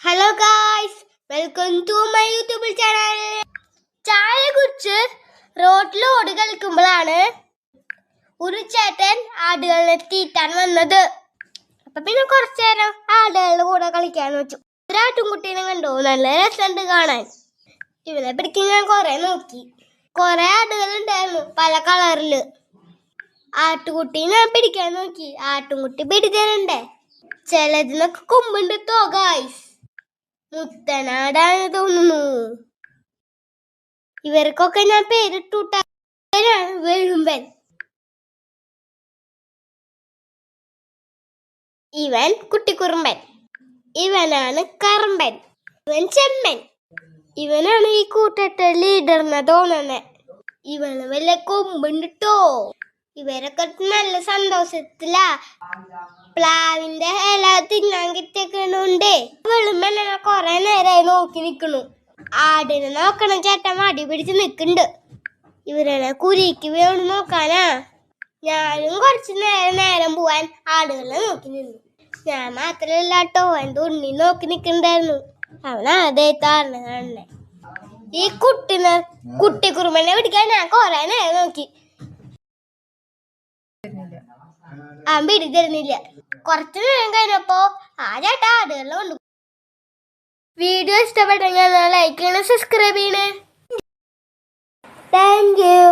Hello guys, welcome to my YouTube channel. ചായ കുടിച്ച് റോഡിലോട് കളിക്കുമ്പോഴാണ് ഒരു ചേട്ടൻ ആടുകളെ തീറ്റാൻ വന്നത്. അപ്പൊ പിന്നെ കുറച്ചു നേരം ആടുകളുടെ കൂടെ കളിക്കാന്ന് വെച്ചു. ഒരു ആട്ടുംകുട്ടീനെ കണ്ടു, നല്ല രസമുണ്ട് കാണാൻ. ഇവനെ പിടിക്കാൻ ഞാൻ കുറെ നോക്കി. കുറെ ആടുകൾ ഉണ്ടായിരുന്നു പല കളറില്. ആട്ടുകുട്ടി ഞാൻ പിടിക്കാൻ നോക്കി, ആട്ടുംകുട്ടി പിടിക്കാനുണ്ടേ. ചിലതിനൊക്കെ കൊമ്പുണ്ട് തോ ഗായ്സ്. മുത്തനാടാണ് തോന്നുന്നു. ഇവർക്കൊക്കെ ഞാൻ പേരിട്ടുട്ട. വേഴുമ്പൻ. ഇവൻ കുട്ടിക്കുറുമ്പൻ. ഇവനാണ് കറമ്പൻ. ഇവൻ ചെമ്മൻ. ഇവനാണ് ഈ കൂട്ടത്തെ ലീഡർന്ന് തോന്നുന്നെ. ഇവന് വല്ല കൊമ്പുണ്ടിട്ടോ. ഇവരൊക്കെ നല്ല സന്തോഷത്തിലാ. പ്ലാവിന്റെ ഇല തിന്നാൻ കിട്ടിയേക്കണുണ്ട്. വെളുമ്പൻ കൊറേ നേരമായി നോക്കി നിക്കണു. ആടിനെ നോക്കണം ചേട്ടൻ മടി പിടിച്ച് നിക്കണ്ട്. ഇവരെ കുരിക്ക് വേണം നോക്കാനാ. ഞാനും കുറച്ച് നേരം പോവാൻ ആടുകളെ നോക്കി നിന്നു. ഞാൻ മാത്രല്ല കേട്ടോ, എന്റെ ഉണ്ണി നോക്കി നിക്കണ്ടായിരുന്നു. അവൻ അതേത്താറിന് കാണണേ. ഈ കുട്ടിക്കുറുമ്പനെ പിടിക്കാൻ ഞാൻ കൊറേ നേരം നോക്കി. അവൻ പിടി തരുന്നില്ല. കുറച്ചു നേരം കഴിഞ്ഞപ്പോ ആ ചേട്ടാ ആടുകളിൽ കൊണ്ടു. വീഡിയോ ഇഷ്ടപ്പെട്ടെങ്കിൽ ലൈക്ക് ചെയ്യണം, സബ്സ്ക്രൈബ് ചെയ്യണേ. Thank you.